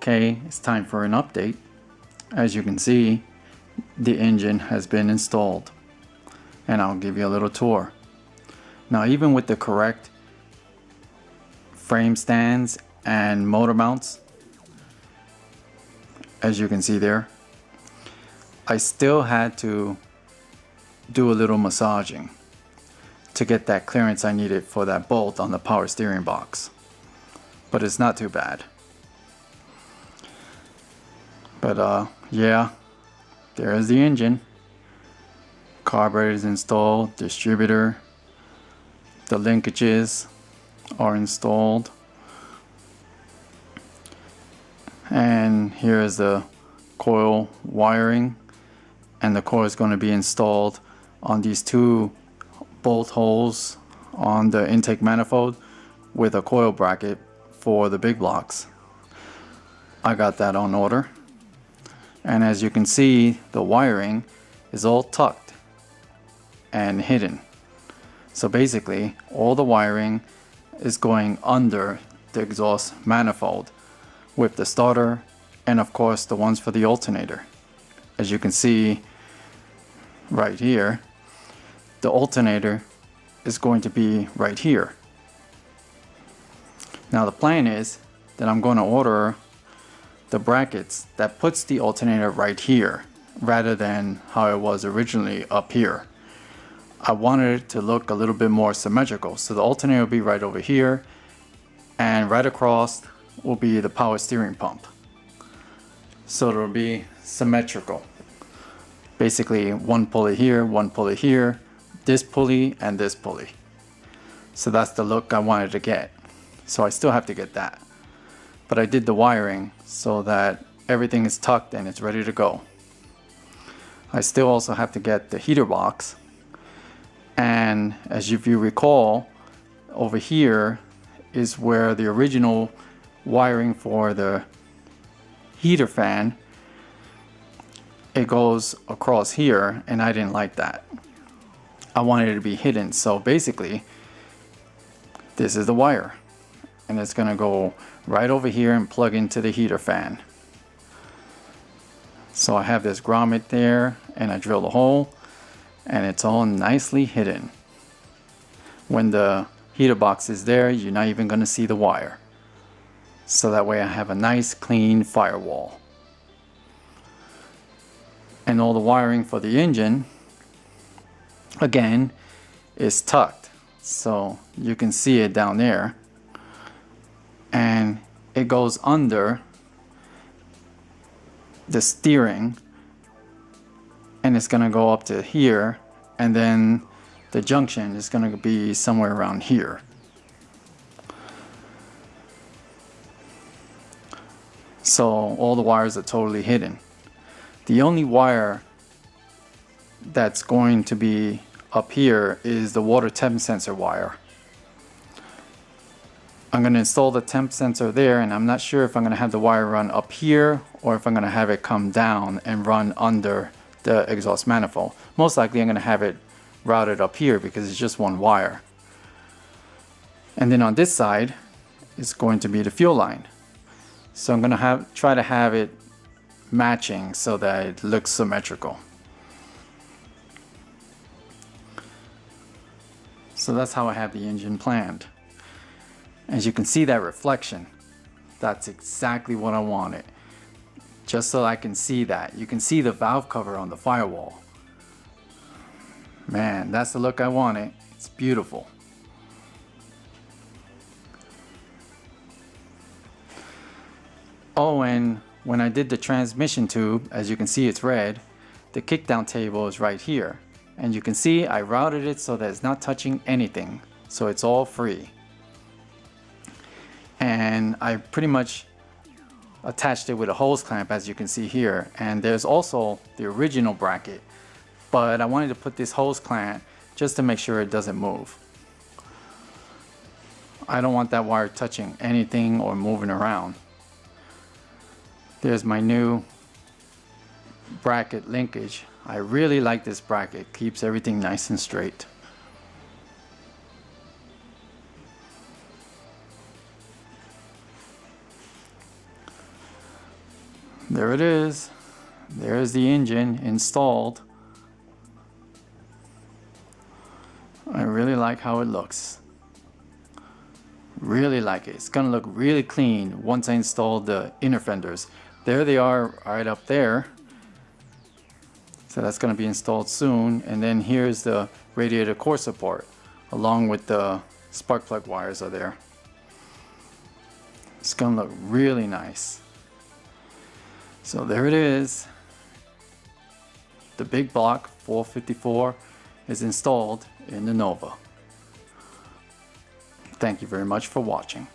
Okay, it's time for an update. As you can see, the engine has been installed, and I'll give you a little tour. Now, even with the correct frame stands and motor mounts, as you can see there, I still had to do a little massaging to get that clearance I needed for that bolt on the power steering box, but it's not too bad. But yeah, there's the engine. Carburetor is installed, distributor, the linkages are installed, and here is the coil wiring, and the coil is going to be installed on these two bolt holes on the intake manifold with a coil bracket for the big blocks. I got that on order. And as you can see, the wiring is all tucked and hidden. So basically, all the wiring is going under the exhaust manifold with the starter and of course the ones for the alternator. As you can see right here, the alternator is going to be right here. Now the plan is that I'm going to order the brackets that puts the alternator right here rather than how it was originally up here. I wanted it to look a little bit more symmetrical, so the alternator will be right over here, and right across will be the power steering pump, so it'll be symmetrical. Basically one pulley here, this pulley and this pulley. So that's the look I wanted to get, so I still have to get that. But I did the wiring so that everything is tucked and it's ready to go. I still also have to get the heater box, and as if you recall, over here is where the original wiring for the heater fan, it goes across here, and I didn't like that. I wanted it to be hidden, so basically this is the wire, and it's gonna go right over here and plug into the heater fan. So I have this grommet there, and I drill the hole, and it's all nicely hidden. When the heater box is there, you're not even going to see the wire. So that way I have a nice clean firewall. And all the wiring for the engine, again, is tucked. So you can see it down there. And it goes under the steering, and it's going to go up to here, and then the junction is going to be somewhere around here. So all the wires are totally hidden. The only wire that's going to be up here is the water temp sensor wire. I'm going to install the temp sensor there, and I'm not sure if I'm going to have the wire run up here or if I'm going to have it come down and run under the exhaust manifold. Most likely I'm going to have it routed up here because it's just one wire. And then on this side is going to be the fuel line. So I'm going to try to have it matching so that it looks symmetrical. So that's how I have the engine planned. As you can see that reflection, that's exactly what I wanted. Just so I can see that. You can see the valve cover on the firewall. Man, that's the look I wanted. It's beautiful. Oh, and when I did the transmission tube, as you can see it's red, the kickdown table is right here. And you can see I routed it so that it's not touching anything. So it's all free. and I pretty much attached it with a hose clamp, as you can see here. And there's also the original bracket, but I wanted to put this hose clamp just to make sure it doesn't move. I don't want that wire touching anything or moving around. There's my new bracket linkage. I really like this bracket, keeps everything nice and straight. There it is. There's the engine installed. I really like how it looks. Really like it. It's gonna look really clean once I install the inner fenders. There they are right up there. So that's gonna be installed soon. And then here's the radiator core support along with the spark plug wires are there. It's gonna look really nice. So there it is. The big block 454 is installed in the Nova. Thank you very much for watching.